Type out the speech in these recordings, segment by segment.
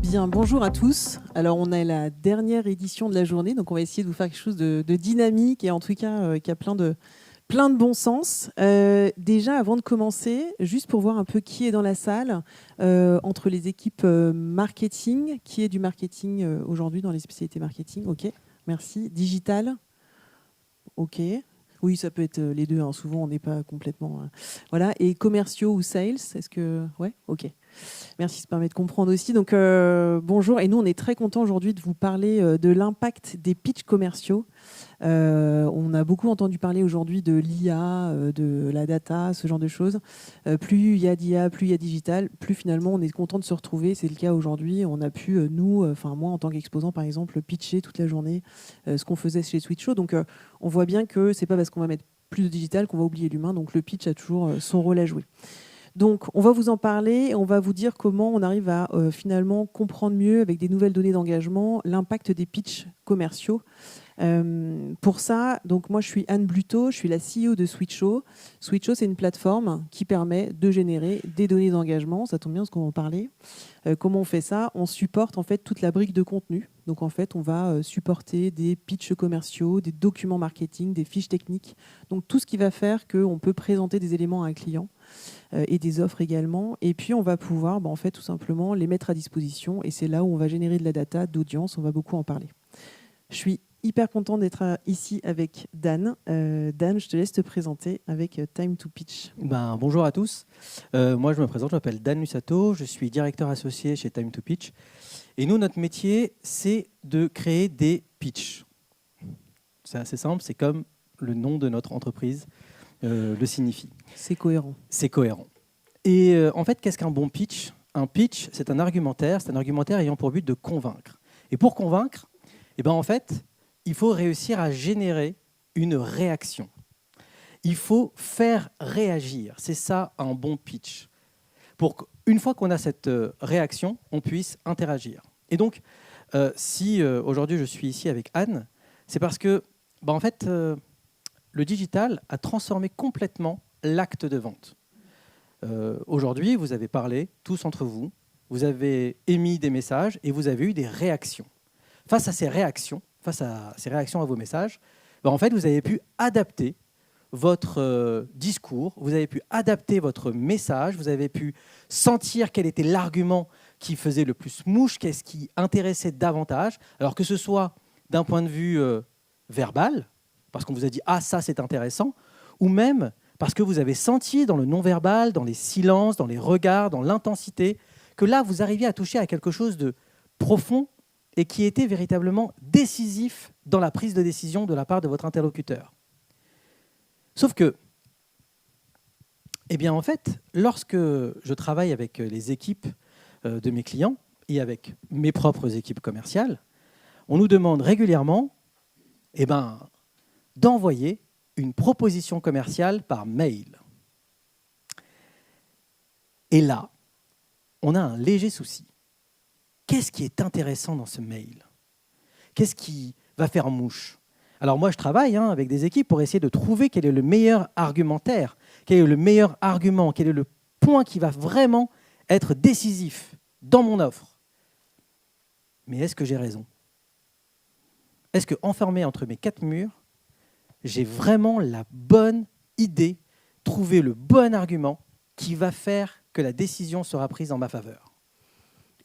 Bien, bonjour à tous. Alors, on a la dernière édition de la journée, donc on va essayer de vous faire quelque chose de dynamique et en tout cas qui a plein de bon sens. Déjà, avant de commencer, juste pour voir un peu qui est dans la salle, entre les équipes marketing, qui est du marketing aujourd'hui dans les spécialités marketing, ok, merci. Digital, ok. Oui, ça peut être les deux, hein. Souvent on n'est pas complètement... voilà, et commerciaux ou sales, est-ce que... Ouais, ok. Merci, ça permet de comprendre aussi. Donc, bonjour. Et nous, on est très contents aujourd'hui de vous parler de l'impact des pitchs commerciaux. On a beaucoup entendu parler aujourd'hui de l'IA, de la data, ce genre de choses. Plus il y a d'IA, plus il y a digital, plus finalement on est content de se retrouver. C'est le cas aujourd'hui. On a pu, moi en tant qu'exposant par exemple, pitcher toute la journée ce qu'on faisait chez Switcho. Donc, on voit bien que c'est pas parce qu'on va mettre plus de digital qu'on va oublier l'humain. Donc, le pitch a toujours son rôle à jouer. Donc, on va vous en parler et on va vous dire comment on arrive à finalement comprendre mieux, avec des nouvelles données d'engagement, l'impact des pitchs commerciaux. Pour ça, donc moi, je suis Anne Bluteau, je suis la CEO de Switcho. Switcho, c'est une plateforme qui permet de générer des données d'engagement. Ça tombe bien parce qu'on va en parler. Comment on fait ça? On supporte en fait toute la brique de contenu. Donc en fait, on va supporter des pitchs commerciaux, des documents marketing, des fiches techniques. Donc tout ce qui va faire qu'on peut présenter des éléments à un client et des offres également. Et puis, on va pouvoir en fait, tout simplement les mettre à disposition. Et c'est là où on va générer de la data, d'audience. On va beaucoup en parler. Je suis hyper content d'être ici avec Dan. Dan, je te laisse te présenter avec Time to Pitch. Bonjour à tous. Moi, je me présente, je m'appelle Dan Lusato. Je suis directeur associé chez Time to Pitch. Et nous, notre métier, c'est de créer des pitchs. C'est assez simple, c'est comme le nom de notre entreprise le signifie. C'est cohérent. C'est cohérent. Et en fait, qu'est-ce qu'un bon pitch? Un pitch, c'est un argumentaire ayant pour but de convaincre. Et pour convaincre, en fait, il faut réussir à générer une réaction. Il faut faire réagir. C'est ça un bon pitch. Pour qu'une fois qu'on a cette réaction, on puisse interagir. Et donc, si aujourd'hui je suis ici avec Anne, c'est parce que, en fait, le digital a transformé complètement l'acte de vente. Aujourd'hui, vous avez parlé tous entre vous, vous avez émis des messages et vous avez eu des réactions. Face à ces réactions à vos messages, en fait, vous avez pu adapter votre discours, vous avez pu adapter votre message, vous avez pu sentir quel était l'argument qui faisait le plus mouche, qu'est-ce qui intéressait davantage, alors que ce soit d'un point de vue verbal, parce qu'on vous a dit « Ah, ça, c'est intéressant », ou même parce que vous avez senti dans le non-verbal, dans les silences, dans les regards, dans l'intensité, que là, vous arriviez à toucher à quelque chose de profond et qui était véritablement décisif dans la prise de décision de la part de votre interlocuteur. Sauf que, en fait, lorsque je travaille avec les équipes de mes clients et avec mes propres équipes commerciales, on nous demande régulièrement d'envoyer une proposition commerciale par mail. Et là, on a un léger souci. Qu'est-ce qui est intéressant dans ce mail? Qu'est-ce qui va faire mouche? Alors moi, je travaille avec des équipes pour essayer de trouver quel est le meilleur argumentaire, quel est le meilleur argument, quel est le point qui va vraiment être décisif dans mon offre. Mais est-ce que j'ai raison? Est-ce qu'enfermé entre mes quatre murs, j'ai vraiment la bonne idée, trouver le bon argument qui va faire que la décision sera prise en ma faveur?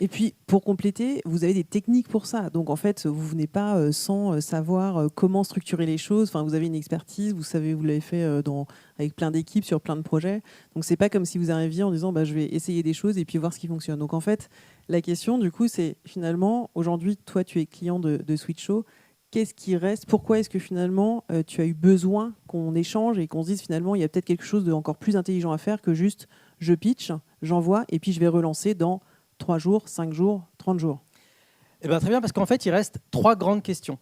Et puis, pour compléter, vous avez des techniques pour ça. Donc, en fait, vous ne venez pas sans savoir comment structurer les choses. Enfin, vous avez une expertise, vous savez, vous l'avez fait avec plein d'équipes sur plein de projets. Donc, ce n'est pas comme si vous arriviez en disant je vais essayer des choses et puis voir ce qui fonctionne. Donc, en fait, la question, du coup, c'est finalement, aujourd'hui, toi, tu es client de Switcho. Qu'est-ce qui reste? Pourquoi est-ce que finalement, tu as eu besoin qu'on échange et qu'on se dise finalement, il y a peut-être quelque chose d'encore plus intelligent à faire que juste je pitch, j'envoie et puis je vais relancer dans 3 jours, 5 jours, 30 jours? Très bien, parce qu'en fait, il reste 3 grandes questions.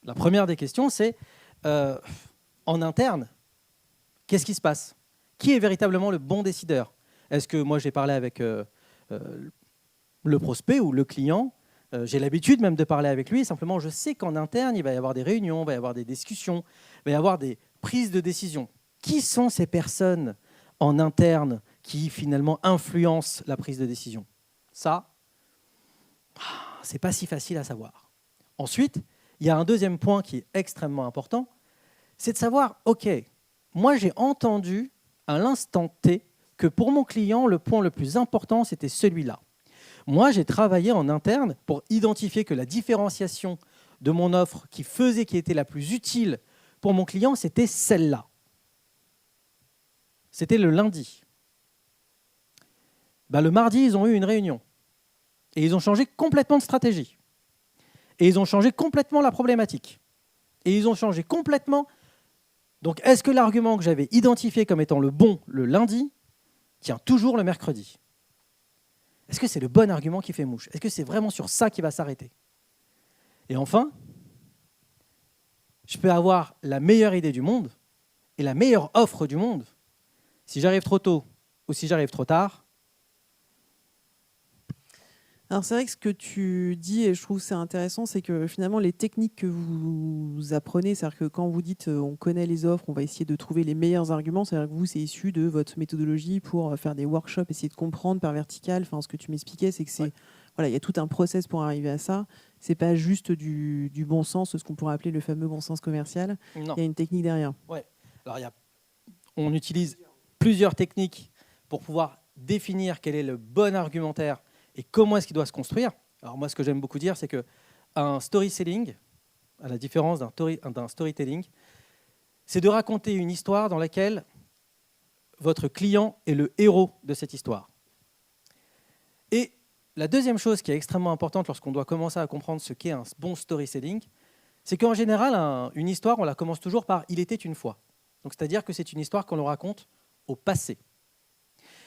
La première des questions, c'est en interne, qu'est-ce qui se passe? Qui est véritablement le bon décideur? Est-ce que moi, j'ai parlé avec le prospect ou le client? J'ai l'habitude même de parler avec lui. Simplement, je sais qu'en interne, il va y avoir des réunions, il va y avoir des discussions, il va y avoir des prises de décision. Qui sont ces personnes en interne qui, finalement, influencent la prise de décision? Ça, C'est pas si facile à savoir. Ensuite, il y a un deuxième point qui est extrêmement important, c'est de savoir, OK, moi j'ai entendu à l'instant T que pour mon client, le point le plus important, c'était celui-là. Moi, j'ai travaillé en interne pour identifier que la différenciation de mon offre qui était la plus utile pour mon client, c'était celle-là. C'était le lundi. Le mardi, ils ont eu une réunion et ils ont changé complètement de stratégie. Et ils ont changé complètement la problématique. Et ils ont changé complètement. Donc, est-ce que l'argument que j'avais identifié comme étant le bon le lundi tient toujours le mercredi? Est-ce que c'est le bon argument qui fait mouche? Est-ce que c'est vraiment sur ça qu'il va s'arrêter? Et enfin, je peux avoir la meilleure idée du monde et la meilleure offre du monde. Si j'arrive trop tôt ou si j'arrive trop tard. Alors c'est vrai que ce que tu dis, et je trouve que c'est intéressant, c'est que finalement les techniques que vous apprenez, c'est-à-dire que quand vous dites on connaît les offres, on va essayer de trouver les meilleurs arguments, c'est-à-dire que vous, c'est issu de votre méthodologie pour faire des workshops, essayer de comprendre par vertical. Enfin, ce que tu m'expliquais, c'est que c'est voilà, il y a tout un process pour arriver à ça. C'est pas juste du bon sens, ce qu'on pourrait appeler le fameux bon sens commercial. Non. Il y a une technique derrière. Ouais. Alors on utilise plusieurs techniques pour pouvoir définir quel est le bon argumentaire et comment est-ce qu'il doit se construire. Alors moi, ce que j'aime beaucoup dire, c'est qu'un storytelling, à la différence d'un storytelling, c'est de raconter une histoire dans laquelle votre client est le héros de cette histoire. Et la deuxième chose qui est extrêmement importante lorsqu'on doit commencer à comprendre ce qu'est un bon storytelling, c'est qu'en général, une histoire, on la commence toujours par « il était une fois ». Donc, c'est-à-dire que c'est une histoire qu'on le raconte au passé.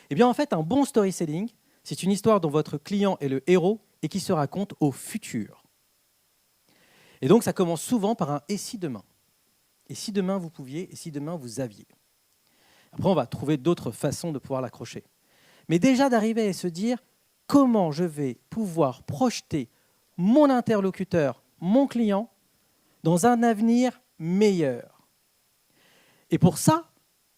Eh bien, en fait, un bon storytelling, c'est une histoire dont votre client est le héros et qui se raconte au futur. Et donc, ça commence souvent par un « et si demain ». Et si demain vous pouviez, et si demain vous aviez. Après, on va trouver d'autres façons de pouvoir l'accrocher. Mais déjà d'arriver à se dire comment je vais pouvoir projeter mon interlocuteur, mon client, dans un avenir meilleur. Et pour ça,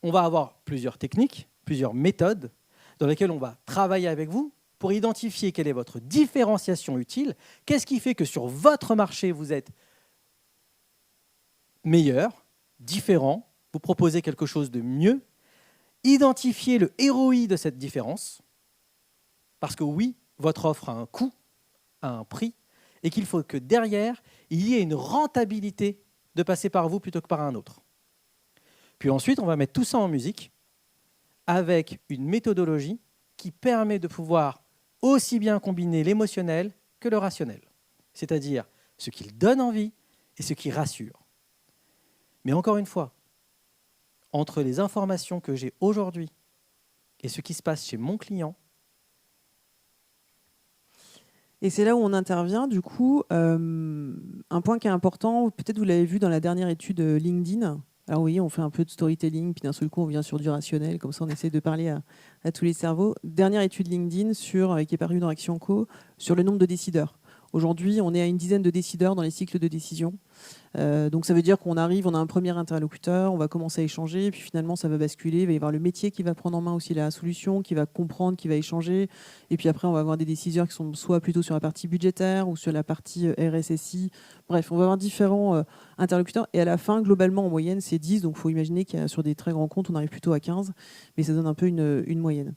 on va avoir plusieurs techniques, plusieurs méthodes dans lesquelles on va travailler avec vous pour identifier quelle est votre différenciation utile, qu'est-ce qui fait que sur votre marché, vous êtes meilleur, différent, vous proposez quelque chose de mieux, identifier le ROI de cette différence, parce que oui, votre offre a un coût, a un prix, et qu'il faut que derrière, il y ait une rentabilité de passer par vous plutôt que par un autre. Puis ensuite, on va mettre tout ça en musique avec une méthodologie qui permet de pouvoir aussi bien combiner l'émotionnel que le rationnel, c'est-à-dire ce qui donne envie et ce qui rassure. Mais encore une fois, entre les informations que j'ai aujourd'hui et ce qui se passe chez mon client. Et c'est là où on intervient, du coup, un point qui est important, peut-être vous l'avez vu dans la dernière étude LinkedIn. Alors oui, on fait un peu de storytelling, puis d'un seul coup, on vient sur du rationnel, comme ça on essaie de parler à tous les cerveaux. Dernière étude LinkedIn qui est parue dans Action Co, sur le nombre de décideurs. Aujourd'hui, on est à une dizaine de décideurs dans les cycles de décision. Donc ça veut dire qu'on arrive, on a un premier interlocuteur, on va commencer à échanger, et puis finalement ça va basculer, il va y avoir le métier qui va prendre en main aussi la solution, qui va comprendre, qui va échanger, et puis après on va avoir des décideurs qui sont soit plutôt sur la partie budgétaire ou sur la partie RSSI. Bref, on va avoir différents interlocuteurs, et à la fin, globalement, en moyenne, c'est 10, donc il faut imaginer qu'il y a sur des très grands comptes, on arrive plutôt à 15, mais ça donne un peu une moyenne.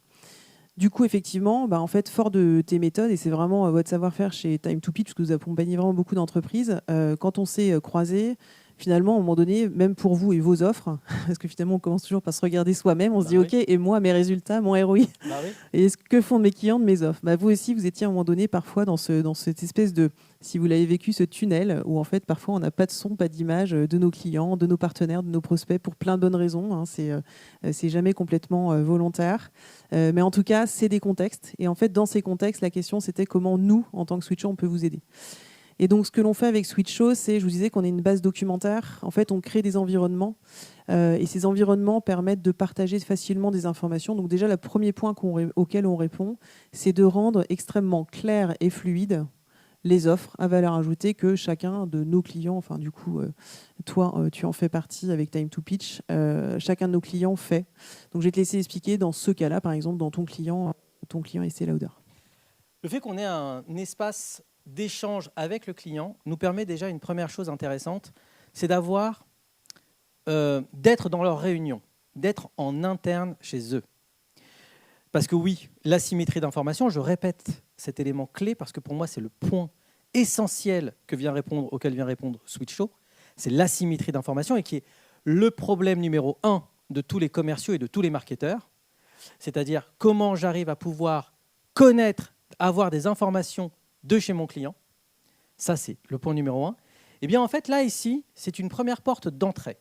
Du coup, effectivement, en fait, fort de tes méthodes, et c'est vraiment votre savoir-faire chez Time2Pitch, parce que vous accompagnez vraiment beaucoup d'entreprises, quand on s'est croisés, finalement, à un moment donné, même pour vous et vos offres, parce que finalement, on commence toujours par se regarder soi-même, on se dit, oui. OK, et moi, mes résultats, mon ROI, Oui. et ce que font mes clients de mes offres. Vous aussi, vous étiez à un moment donné, parfois, dans cette espèce de, si vous l'avez vécu, ce tunnel, où en fait, parfois, on n'a pas de son, pas d'image de nos clients, de nos partenaires, de nos prospects, pour plein de bonnes raisons. Hein. C'est jamais complètement volontaire. Mais en tout cas, c'est des contextes. Et en fait, dans ces contextes, la question, c'était comment nous, en tant que switcher, on peut vous aider. Et donc, ce que l'on fait avec Switcho, c'est, je vous disais qu'on est une base documentaire. En fait, on crée des environnements et ces environnements permettent de partager facilement des informations. Donc déjà, le premier point auquel on répond, c'est de rendre extrêmement clair et fluide les offres à valeur ajoutée que chacun de nos clients, enfin du coup, toi, tu en fais partie avec Time2Pitch, chacun de nos clients fait. Donc, je vais te laisser expliquer dans ce cas-là, par exemple, dans ton client Estée Lauder. Le fait qu'on ait un espace d'échange avec le client nous permet déjà une première chose intéressante, c'est d'être dans leur réunion, d'être en interne chez eux. Parce que oui, l'asymétrie d'information, je répète cet élément clé parce que pour moi, c'est le point essentiel auquel vient répondre Switcho, c'est l'asymétrie d'information et qui est le problème numéro 1 de tous les commerciaux et de tous les marketeurs, c'est-à-dire comment j'arrive à pouvoir connaître, avoir des informations de chez mon client. Ça, c'est le point numéro 1. Eh bien, en fait, là, ici, c'est une première porte d'entrée,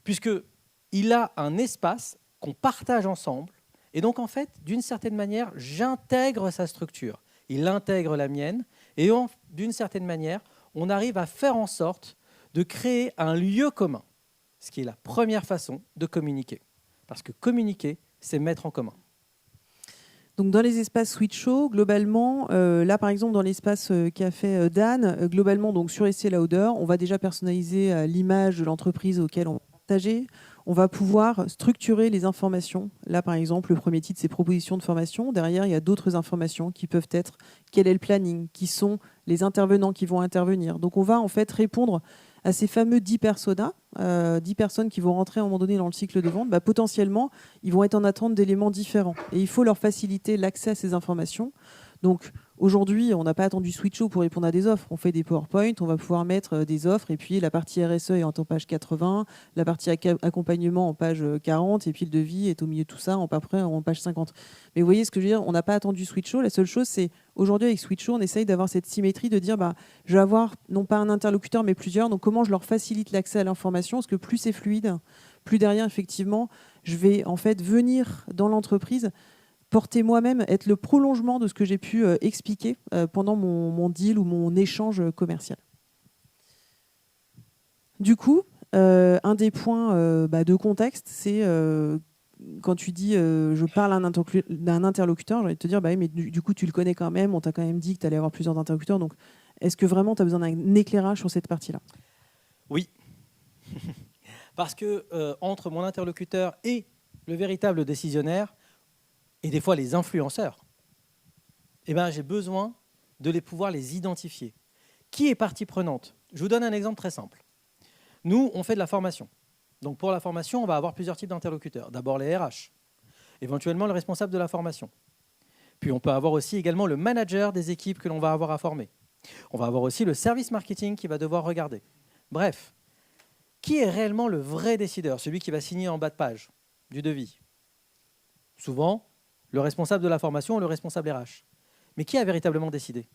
puisqu'il a un espace qu'on partage ensemble. Et donc, en fait, d'une certaine manière, j'intègre sa structure. Il intègre la mienne. Et d'une certaine manière, on arrive à faire en sorte de créer un lieu commun, ce qui est la première façon de communiquer. Parce que communiquer, c'est mettre en commun. Donc dans les espaces Switcho, globalement, là par exemple dans l'espace qu'a fait Dan, globalement donc sur Estée Lauder, on va déjà personnaliser l'image de l'entreprise auquel on va partager. On va pouvoir structurer les informations. Là par exemple, le premier titre c'est proposition de formation. Derrière, il y a d'autres informations qui peuvent être quel est le planning, qui sont les intervenants qui vont intervenir. Donc on va en fait répondre à ces fameux 10 personas, 10 personnes qui vont rentrer à un moment donné dans le cycle de vente, potentiellement, ils vont être en attente d'éléments différents. Et il faut leur faciliter l'accès à ces informations. Donc aujourd'hui, on n'a pas attendu Switcho pour répondre à des offres. On fait des PowerPoint, on va pouvoir mettre des offres, et puis la partie RSE est en page 80, la partie accompagnement en page 40, et puis le devis est au milieu de tout ça, en page 50. Mais vous voyez ce que je veux dire, on n'a pas attendu Switcho. La seule chose, c'est aujourd'hui avec Switcho, on essaye d'avoir cette symétrie de dire je vais avoir non pas un interlocuteur, mais plusieurs. Donc comment je leur facilite l'accès à l'information? Parce que plus c'est fluide, plus derrière, effectivement, je vais en fait venir dans l'entreprise porter moi-même, être le prolongement de ce que j'ai pu expliquer pendant mon deal ou mon échange commercial. Du coup, un des points de contexte, c'est quand tu dis je parle à d'un interlocuteur, j'ai envie de te dire mais du coup tu le connais quand même, on t'a quand même dit que tu allais avoir plusieurs interlocuteurs, donc est-ce que vraiment tu as besoin d'un éclairage sur cette partie-là? Oui, parce que entre mon interlocuteur et le véritable décisionnaire, et des fois les influenceurs, j'ai besoin de pouvoir les identifier. Qui est partie prenante? Je vous donne un exemple très simple. Nous, on fait de la formation. Donc pour la formation, on va avoir plusieurs types d'interlocuteurs. D'abord les RH, éventuellement le responsable de la formation. Puis on peut avoir aussi également le manager des équipes que l'on va avoir à former. On va avoir aussi le service marketing qui va devoir regarder. Bref, qui est réellement le vrai décideur, celui qui va signer en bas de page du devis? Souvent, le responsable de la formation ou le responsable RH. Mais qui a véritablement décidé?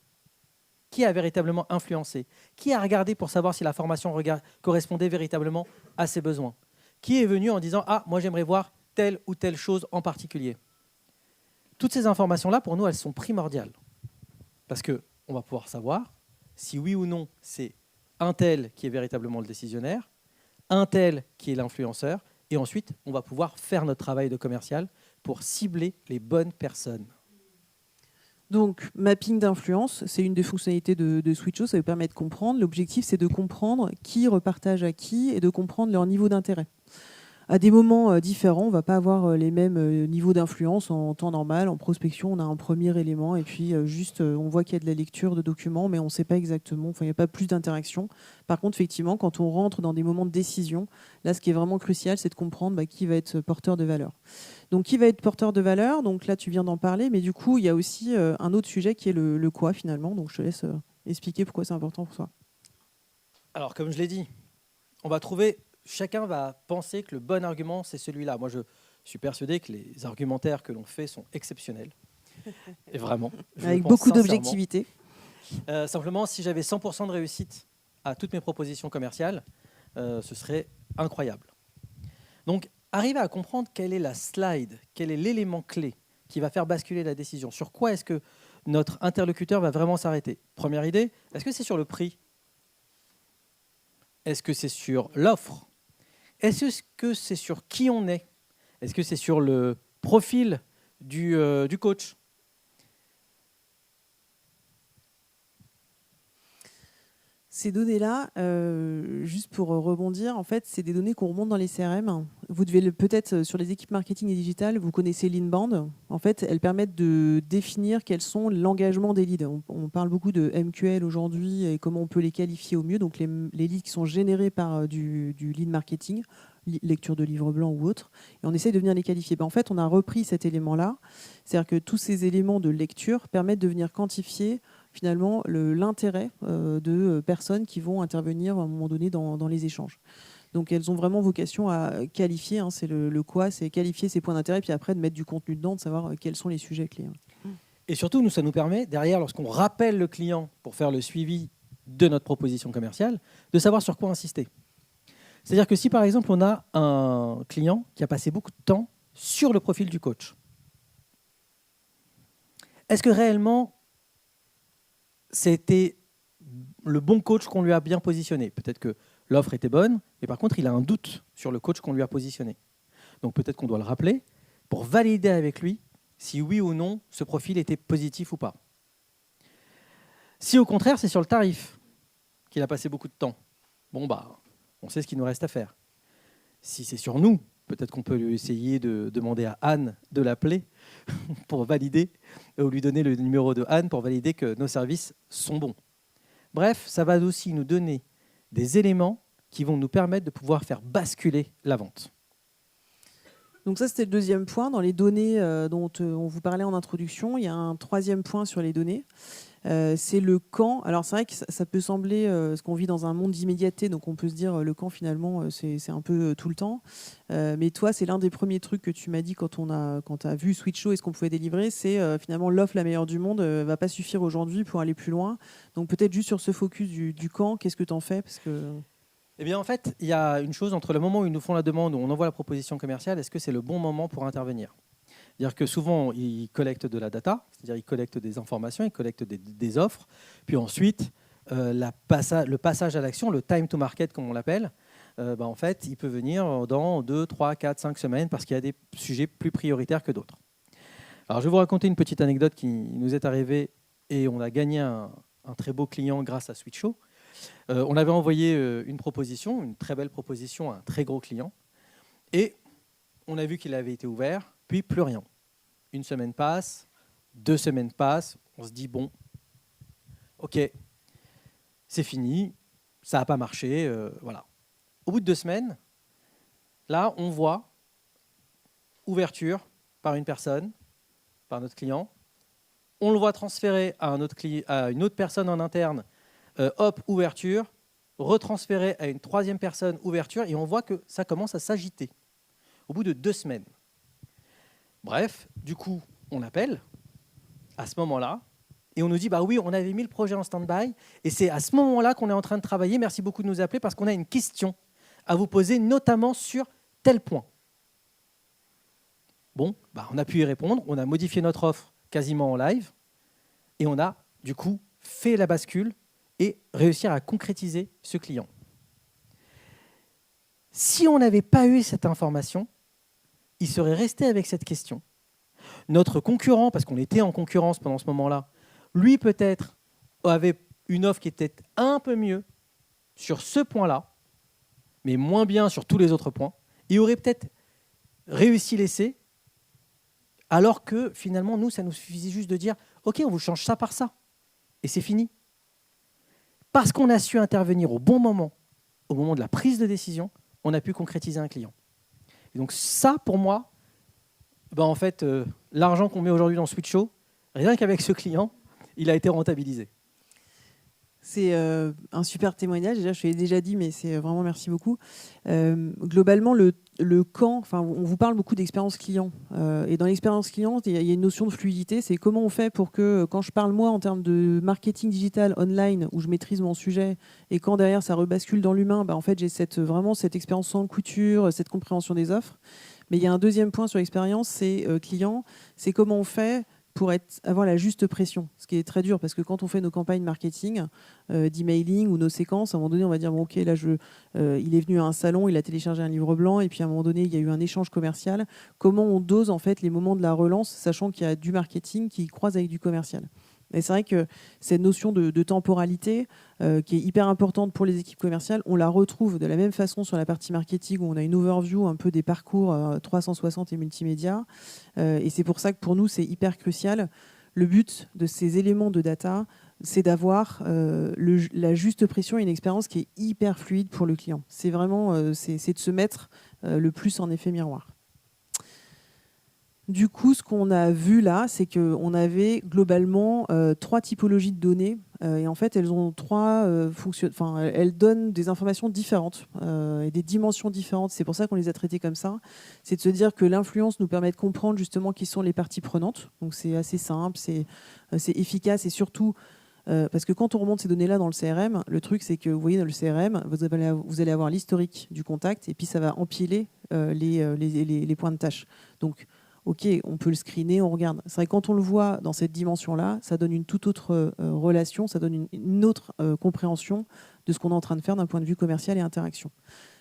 Qui a véritablement influencé? Qui a regardé pour savoir si la formation correspondait véritablement à ses besoins? Qui est venu en disant « Ah, moi j'aimerais voir telle ou telle chose en particulier ?» Toutes ces informations-là, pour nous, elles sont primordiales. Parce qu'on va pouvoir savoir si oui ou non c'est un tel qui est véritablement le décisionnaire, un tel qui est l'influenceur, et ensuite, on va pouvoir faire notre travail de commercial pour cibler les bonnes personnes. Donc, mapping d'influence, c'est une des fonctionnalités de Switcho, ça vous permet de comprendre. L'objectif, c'est de comprendre qui repartage à qui et de comprendre leur niveau d'intérêt. À des moments différents, on ne va pas avoir les mêmes niveaux d'influence en temps normal. En prospection, on a un premier élément et puis on voit qu'il y a de la lecture de documents, mais on ne sait pas exactement, il n'y a pas plus d'interaction. Par contre, effectivement, quand on rentre dans des moments de décision, là, ce qui est vraiment crucial, c'est de comprendre qui va être porteur de valeur. Donc, qui va être porteur de valeur? Donc là, tu viens d'en parler, mais du coup, il y a aussi un autre sujet qui est le quoi, finalement. Donc, je te laisse expliquer pourquoi c'est important pour toi. Alors, comme je l'ai dit, on va trouver... Chacun va penser que le bon argument, c'est celui-là. Moi, je suis persuadé que les argumentaires que l'on fait sont exceptionnels. Et vraiment. Avec beaucoup d'objectivité. Simplement, si j'avais 100% de réussite à toutes mes propositions commerciales, ce serait incroyable. Donc, arriver à comprendre quelle est la slide, quel est l'élément clé qui va faire basculer la décision. Sur quoi est-ce que notre interlocuteur va vraiment s'arrêter? Première idée, est-ce que c'est sur le prix? Est-ce que c'est sur l'offre? Est-ce que c'est sur qui on est? Est-ce que c'est sur le profil du coach? Ces données-là, juste pour rebondir, en fait, c'est des données qu'on remonte dans les CRM. Vous devez peut-être, sur les équipes marketing et digital, vous connaissez l'inbound. En fait, elles permettent de définir quels sont l'engagement des leads. On parle beaucoup de MQL aujourd'hui et comment on peut les qualifier au mieux. Donc, les leads qui sont générés par du lead marketing, lecture de livre blanc ou autre, et on essaie de venir les qualifier. En fait, on a repris cet élément-là. C'est-à-dire que tous ces éléments de lecture permettent de venir quantifier finalement l'intérêt de personnes qui vont intervenir à un moment donné dans les échanges. Donc elles ont vraiment vocation à qualifier, hein, c'est le quoi, c'est qualifier ces points d'intérêt, puis après de mettre du contenu dedans, de savoir quels sont les sujets clés. Et surtout, nous, ça nous permet, derrière, lorsqu'on rappelle le client pour faire le suivi de notre proposition commerciale, de savoir sur quoi insister. C'est-à-dire que si, par exemple, on a un client qui a passé beaucoup de temps sur le profil du coach, est-ce que réellement, c'était le bon coach qu'on lui a bien positionné? Peut-être que l'offre était bonne, mais par contre, il a un doute sur le coach qu'on lui a positionné. Donc peut-être qu'on doit le rappeler pour valider avec lui si oui ou non ce profil était positif ou pas. Si au contraire, c'est sur le tarif qu'il a passé beaucoup de temps, on sait ce qu'il nous reste à faire. Si c'est sur nous, peut-être qu'on peut essayer de demander à Anne de l'appeler pour valider, ou lui donner le numéro de Anne pour valider que nos services sont bons. Bref, ça va aussi nous donner des éléments qui vont nous permettre de pouvoir faire basculer la vente. Donc ça, c'était le deuxième point. Dans les données dont on vous parlait en introduction, il y a un troisième point sur les données. C'est le quand. Alors c'est vrai que ça peut sembler, parce qu'on vit dans un monde d'immédiateté, donc on peut se dire le quand finalement c'est un peu tout le temps. Mais toi, c'est l'un des premiers trucs que tu m'as dit quand tu as vu Switcho et ce qu'on pouvait délivrer, c'est finalement l'offre la meilleure du monde va pas suffire aujourd'hui pour aller plus loin. Donc peut-être juste sur ce focus du quand, qu'est-ce que tu en fais parce que... Eh bien, en fait, il y a une chose entre le moment où ils nous font la demande, où on envoie la proposition commerciale, est-ce que c'est le bon moment pour intervenir? C'est-à-dire que souvent, ils collectent de la data, c'est-à-dire ils collectent des informations, ils collectent des offres, puis ensuite, le passage à l'action, le time to market, comme on l'appelle, en fait, il peut venir dans 2, 3, 4, 5 semaines parce qu'il y a des sujets plus prioritaires que d'autres. Alors, je vais vous raconter une petite anecdote qui nous est arrivée et on a gagné un très beau client grâce à Switcho. On avait envoyé une proposition, une très belle proposition à un très gros client et on a vu qu'il avait été ouvert, puis plus rien. Une semaine passe, 2 semaines passent, on se dit bon, ok, c'est fini, ça n'a pas marché, voilà. Au bout de 2 semaines, là, on voit ouverture par une personne, par notre client. On le voit transférer à une autre personne en interne, ouverture, retransférer à une 3e personne, ouverture, et on voit que ça commence à s'agiter au bout de 2 semaines. Bref, du coup, on appelle à ce moment-là, et on nous dit, oui, on avait mis le projet en stand-by, et c'est à ce moment-là qu'on est en train de travailler. Merci beaucoup de nous appeler, parce qu'on a une question à vous poser, notamment sur tel point. Bon, on a pu y répondre, on a modifié notre offre quasiment en live, et on a, du coup, fait la bascule et réussir à concrétiser ce client. Si on n'avait pas eu cette information, il serait resté avec cette question. Notre concurrent, parce qu'on était en concurrence pendant ce moment-là, lui peut-être avait une offre qui était un peu mieux sur ce point-là, mais moins bien sur tous les autres points, et aurait peut-être réussi l'essai, alors que finalement, nous, ça nous suffisait juste de dire « Ok, on vous change ça par ça », et c'est fini. Parce qu'on a su intervenir au bon moment, au moment de la prise de décision, on a pu concrétiser un client. Et donc ça, pour moi, en fait, l'argent qu'on met aujourd'hui dans Switcho, rien qu'avec ce client, il a été rentabilisé. C'est un super témoignage. Déjà, je te l'ai déjà dit, mais c'est vraiment merci beaucoup. Globalement, le quand, on vous parle beaucoup d'expérience client. Et dans l'expérience client, il y a une notion de fluidité. C'est comment on fait pour que, quand je parle moi en termes de marketing digital online, où je maîtrise mon sujet, et quand derrière ça rebascule dans l'humain, en fait, j'ai vraiment cette expérience sans couture, cette compréhension des offres. Mais il y a un deuxième point sur l'expérience, c'est client. C'est comment on fait pour avoir la juste pression, ce qui est très dur parce que quand on fait nos campagnes marketing, d'emailing ou nos séquences, à un moment donné, on va dire bon, ok, là, il est venu à un salon, il a téléchargé un livre blanc, et puis à un moment donné, il y a eu un échange commercial. Comment on dose en fait les moments de la relance, sachant qu'il y a du marketing qui croise avec du commercial. Et c'est vrai que cette notion de temporalité, qui est hyper importante pour les équipes commerciales, on la retrouve de la même façon sur la partie marketing, où on a une overview un peu des parcours 360 et multimédia. Et c'est pour ça que pour nous, c'est hyper crucial. Le but de ces éléments de data, c'est d'avoir la juste pression et une expérience qui est hyper fluide pour le client. C'est vraiment c'est de se mettre le plus en effet miroir. Du coup, ce qu'on a vu là, c'est qu'on avait globalement 3 typologies de données. Et en fait, elles ont elles donnent des informations différentes et des dimensions différentes. C'est pour ça qu'on les a traitées comme ça. C'est de se dire que l'influence nous permet de comprendre justement qui sont les parties prenantes. Donc c'est assez simple, c'est efficace et surtout parce que quand on remonte ces données-là dans le CRM, le truc c'est que vous voyez dans le CRM, vous allez avoir l'historique du contact et puis ça va empiler les points de tâche. Donc ok, on peut le screener, on regarde. C'est vrai que quand on le voit dans cette dimension-là, ça donne une toute autre relation, ça donne une autre compréhension de ce qu'on est en train de faire d'un point de vue commercial et interaction.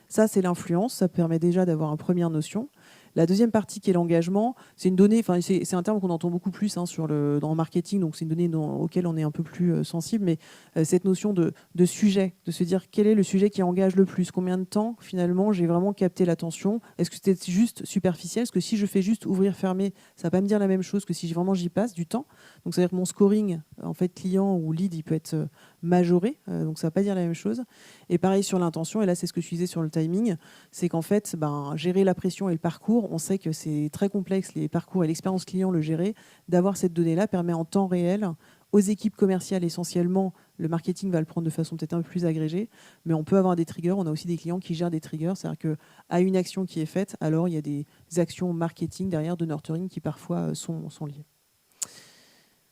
Ça, c'est l'influence, ça permet déjà d'avoir une première notion. La deuxième partie qui est l'engagement, c'est une donnée, c'est un terme qu'on entend beaucoup plus dans le marketing, donc c'est une donnée auquel on est un peu plus sensible, mais cette notion de sujet, de se dire quel est le sujet qui engage le plus, combien de temps finalement j'ai vraiment capté l'attention, est-ce que c'était juste superficiel, est-ce que si je fais juste ouvrir, fermer, ça va pas me dire la même chose que si vraiment j'y passe du temps, donc c'est-à-dire que mon scoring en fait client ou lead, il peut être majoré, donc ça va pas dire la même chose. Et pareil sur l'intention, et là c'est ce que je disais sur le timing, c'est qu'en fait, gérer la pression et le parcours, on sait que c'est très complexe, les parcours et l'expérience client, le gérer. D'avoir cette donnée-là permet en temps réel aux équipes commerciales essentiellement, le marketing va le prendre de façon peut-être un peu plus agrégée, mais on peut avoir des triggers, on a aussi des clients qui gèrent des triggers, c'est-à-dire qu'à une action qui est faite, alors il y a des actions marketing derrière de nurturing qui parfois sont liées.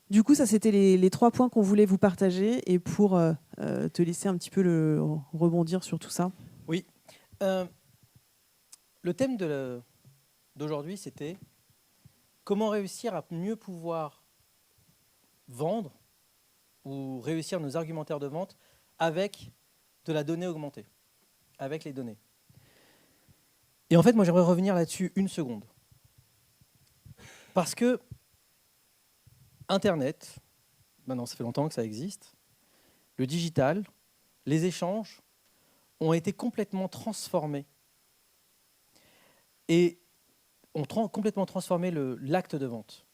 Du coup, ça c'était les 3 points qu'on voulait vous partager, et pour te laisser un petit peu rebondir sur tout ça. Oui. Le thème d'aujourd'hui, c'était comment réussir à mieux pouvoir vendre ou réussir nos argumentaires de vente avec de la donnée augmentée, avec les données. Et en fait, moi, j'aimerais revenir là-dessus une seconde. Parce que Internet, maintenant, ça fait longtemps que ça existe, le digital, les échanges ont été complètement transformés et ont complètement transformé l'acte de vente.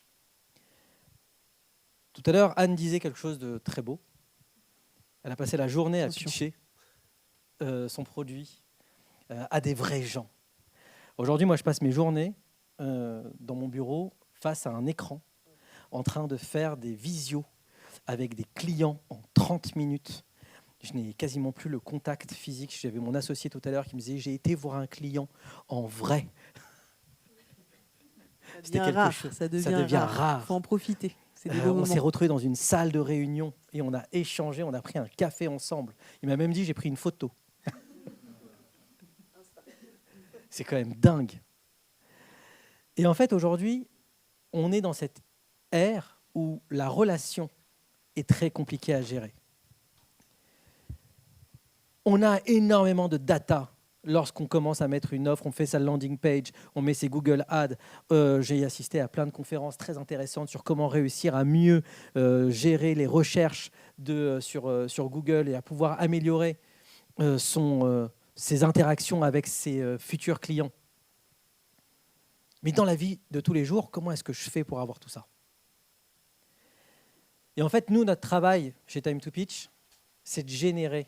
Tout à l'heure, Anne disait quelque chose de très beau. Elle a passé la journée à pitcher son produit à des vrais gens. Aujourd'hui, moi, je passe mes journées dans mon bureau face à un écran en train de faire des visios avec des clients en 30 minutes. Je n'ai quasiment plus le contact physique. J'avais mon associé tout à l'heure qui me disait « j'ai été voir un client en vrai ». C'était quelque chose. Ça devient rare. Il faut en profiter. On s'est retrouvés dans une salle de réunion et on a échangé, on a pris un café ensemble. Il m'a même dit « j'ai pris une photo ». C'est quand même dingue. Et en fait, aujourd'hui, on est dans cette ère où la relation est très compliquée à gérer. On a énormément de data lorsqu'on commence à mettre une offre, on fait sa landing page, on met ses Google Ads. J'ai assisté à plein de conférences très intéressantes sur comment réussir à mieux gérer les recherches sur Google et à pouvoir améliorer ses interactions avec ses futurs clients. Mais dans la vie de tous les jours, comment est-ce que je fais pour avoir tout ça ? Et en fait, nous, notre travail chez Time to Pitch, c'est de générer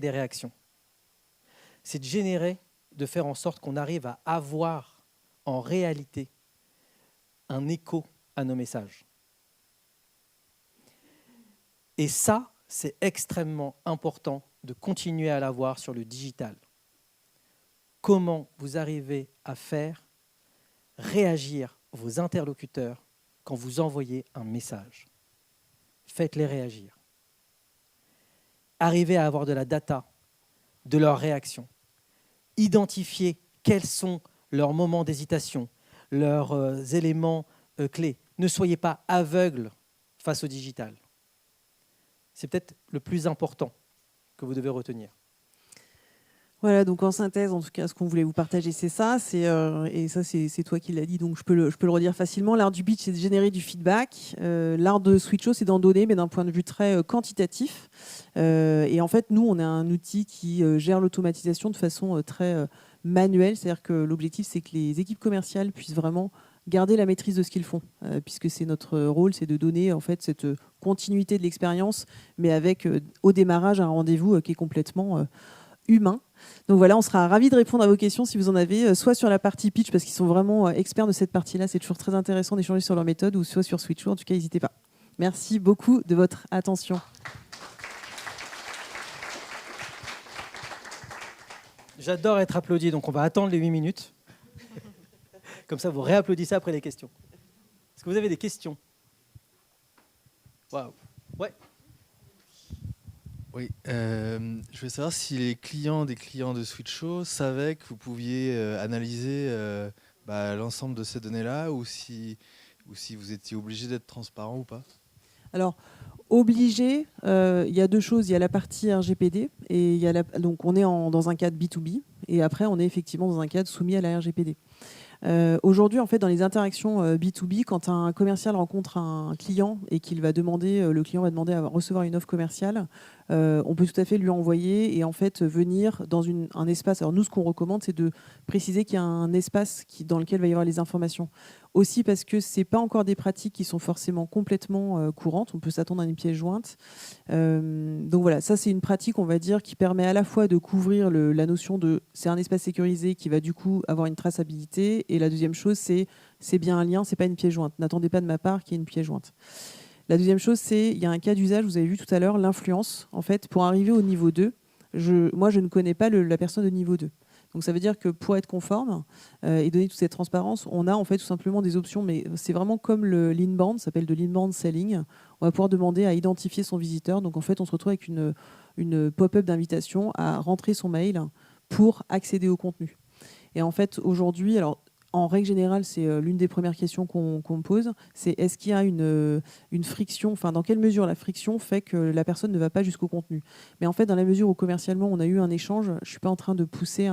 des réactions. C'est de faire en sorte qu'on arrive à avoir en réalité un écho à nos messages. Et ça, c'est extrêmement important de continuer à l'avoir sur le digital. Comment vous arrivez à faire réagir vos interlocuteurs quand vous envoyez un message. Faites-les réagir. Arrivez à avoir de la data, de leurs réactions. Identifiez quels sont leurs moments d'hésitation, leurs éléments clés. Ne soyez pas aveugles face au digital. C'est peut-être le plus important que vous devez retenir. Voilà, donc en synthèse, en tout cas, ce qu'on voulait vous partager, c'est ça. Et ça, c'est toi qui l'as dit, donc je peux le redire facilement. L'art du pitch, c'est de générer du feedback. L'art de Switcho, c'est d'en donner, mais d'un point de vue très quantitatif. Et en fait, nous, on a un outil qui gère l'automatisation de façon très manuelle. C'est-à-dire que l'objectif, c'est que les équipes commerciales puissent vraiment garder la maîtrise de ce qu'ils font, puisque c'est notre rôle, c'est de donner en fait cette continuité de l'expérience, mais avec au démarrage un rendez-vous qui est complètement humain. Donc voilà, on sera ravis de répondre à vos questions si vous en avez, soit sur la partie pitch, parce qu'ils sont vraiment experts de cette partie-là, c'est toujours très intéressant d'échanger sur leur méthode, ou soit sur Switcho, en tout cas, n'hésitez pas. Merci beaucoup de votre attention. J'adore être applaudi, donc on va attendre les 8 minutes. Comme ça, vous réapplaudissez après les questions. Est-ce que vous avez des questions? Waouh. Ouais. Oui, je voulais savoir si les clients des clients de Switcho savaient que vous pouviez analyser l'ensemble de ces données-là ou si vous étiez obligé d'être transparent ou pas. Alors, obligé, il y a deux choses. Il y a la partie RGPD, et donc on est dans un cadre B2B, et après on est effectivement dans un cadre soumis à la RGPD. Aujourd'hui, en fait, dans les interactions B2B, quand un commercial rencontre un client et qu'il va demander, le client va demander à recevoir une offre commerciale, on peut tout à fait lui envoyer et en fait venir dans un espace. Alors nous, ce qu'on recommande, c'est de préciser qu'il y a un espace dans lequel va y avoir les informations. Aussi parce que c'est pas encore des pratiques qui sont forcément complètement courantes. On peut s'attendre à une pièce jointe. Donc voilà, ça c'est une pratique, on va dire, qui permet à la fois de couvrir la notion de c'est un espace sécurisé qui va du coup avoir une traçabilité. Et la deuxième chose, c'est bien un lien, c'est pas une pièce jointe. N'attendez pas de ma part qu'il y ait une pièce jointe. La deuxième chose, c'est il y a un cas d'usage, vous avez vu tout à l'heure, l'influence. En fait, pour arriver au niveau 2, moi je ne connais pas la personne de niveau 2. Donc ça veut dire que pour être conforme et donner toute cette transparence, on a en fait tout simplement des options, mais c'est vraiment comme le l'inbound, ça s'appelle de l'inbound selling. On va pouvoir demander à identifier son visiteur. Donc en fait, on se retrouve avec une pop-up d'invitation à rentrer son mail pour accéder au contenu. Et en fait, aujourd'hui, alors en règle générale, c'est l'une des premières questions qu'on me pose, c'est est-ce qu'il y a une friction, enfin dans quelle mesure la friction fait que la personne ne va pas jusqu'au contenu. Mais en fait, dans la mesure où commercialement on a eu un échange, je ne suis pas en train de pousser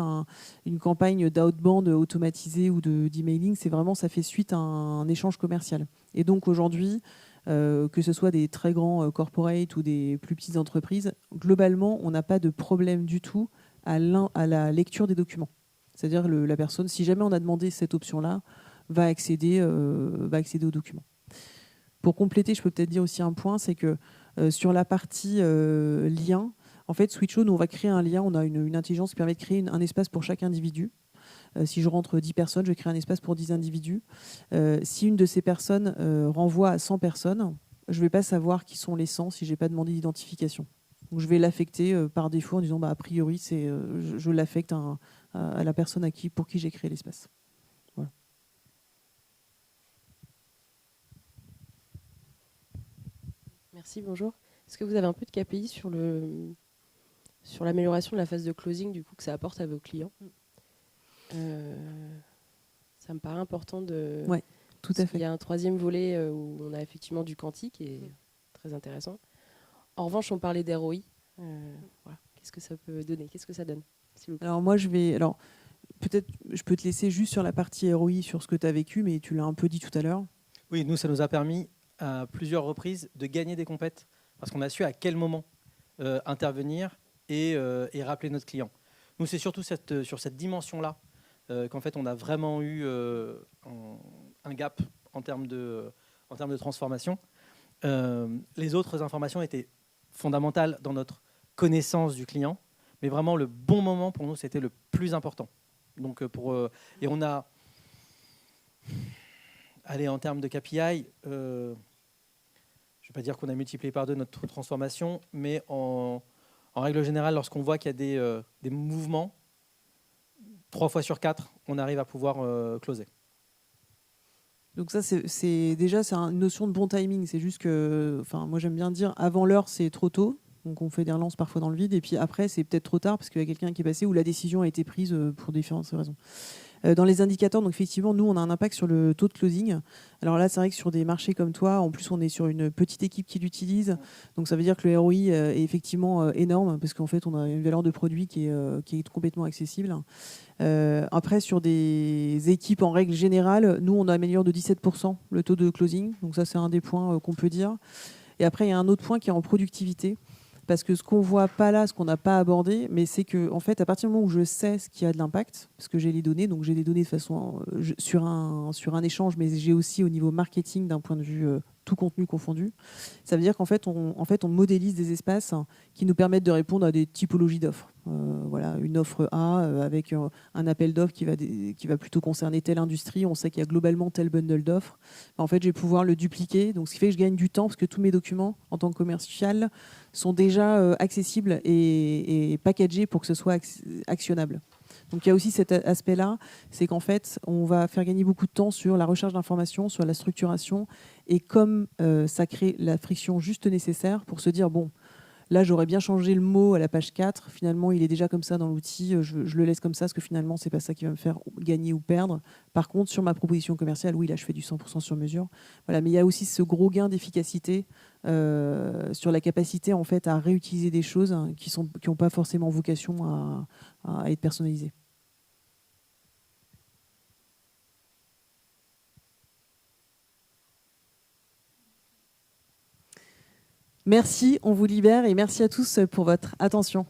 une campagne d'outbound automatisée ou d'emailing, c'est vraiment ça fait suite à un échange commercial. Et donc aujourd'hui, que ce soit des très grands corporates ou des plus petites entreprises, globalement, on n'a pas de problème du tout à la lecture des documents. C'est-à-dire la personne, si jamais on a demandé cette option-là, va accéder aux documents. Pour compléter, je peux peut-être dire aussi un point, c'est que sur la partie lien, en fait, Switcho, nous, on va créer un lien. On a une intelligence qui permet de créer un espace pour chaque individu. Si je rentre 10 personnes, je vais créer un espace pour 10 individus. Si une de ces personnes renvoie à 100 personnes, je ne vais pas savoir qui sont les 100 si je n'ai pas demandé d'identification. Donc, je vais l'affecter par défaut en disant a priori, je l'affecte à la personne pour qui j'ai créé l'espace. Voilà. Merci, bonjour. Est-ce que vous avez un peu de KPI sur l'amélioration de la phase de closing du coup, que ça apporte à vos clients? Ça me paraît important de... Oui, tout à fait. Il y a un troisième volet où on a effectivement du quanti qui est très intéressant. En revanche, on parlait d'ROI. Voilà. Qu'est-ce que ça peut donner? Qu'est-ce que ça donne? Alors moi, peut-être je peux te laisser juste sur la partie ROI, sur ce que tu as vécu, mais tu l'as un peu dit tout à l'heure. Oui, nous, ça nous a permis à plusieurs reprises de gagner des compètes parce qu'on a su à quel moment intervenir et rappeler notre client. Nous, c'est surtout sur cette dimension-là qu'en fait, on a vraiment eu un gap en termes de transformation. Les autres informations étaient fondamentales dans notre connaissance du client, mais vraiment le bon moment pour nous, c'était le plus important. Donc et on a, en termes de KPI, je ne vais pas dire qu'on a multiplié par 2 notre transformation, mais en règle générale, lorsqu'on voit qu'il y a des mouvements, 3 fois sur 4, on arrive à pouvoir closer. Donc ça, c'est une notion de bon timing. C'est juste que, moi j'aime bien dire, avant l'heure, c'est trop tôt. Donc on fait des relances parfois dans le vide. Et puis après, c'est peut-être trop tard parce qu'il y a quelqu'un qui est passé ou la décision a été prise pour différentes raisons. Dans les indicateurs, donc effectivement, nous, on a un impact sur le taux de closing. Alors là, c'est vrai que sur des marchés comme toi, en plus, on est sur une petite équipe qui l'utilise. Donc ça veut dire que le ROI est effectivement énorme parce qu'en fait, on a une valeur de produit qui est complètement accessible. Après, sur des équipes en règle générale, nous, on améliore de 17% le taux de closing. Donc ça, c'est un des points qu'on peut dire. Et après, il y a un autre point qui est en productivité. Parce que ce qu'on ne voit pas là, ce qu'on n'a pas abordé, mais c'est que, en fait, à partir du moment où je sais ce qui a de l'impact, parce que j'ai les données, donc j'ai des données de façon sur un échange, mais j'ai aussi au niveau marketing d'un point de vue tout contenu confondu. Ça veut dire qu'en fait, on modélise des espaces qui nous permettent de répondre à des typologies d'offres. Voilà, une offre A avec un appel d'offres qui va plutôt concerner telle industrie. On sait qu'il y a globalement tel bundle d'offres. En fait, je vais pouvoir le dupliquer. Donc, ce qui fait que je gagne du temps parce que tous mes documents en tant que commercial sont déjà accessibles et packagés pour que ce soit actionnable. Donc il y a aussi cet aspect-là, c'est qu'en fait, on va faire gagner beaucoup de temps sur la recherche d'informations, sur la structuration, et comme ça crée la friction juste nécessaire pour se dire, bon, là, j'aurais bien changé le mot à la page 4, finalement, il est déjà comme ça dans l'outil, je le laisse comme ça, parce que finalement, c'est pas ça qui va me faire gagner ou perdre. Par contre, sur ma proposition commerciale, oui, là, je fais du 100% sur mesure. Voilà, mais il y a aussi ce gros gain d'efficacité sur la capacité, en fait, à réutiliser des choses qui n'ont pas forcément vocation à être personnalisées. Merci, on vous libère et merci à tous pour votre attention.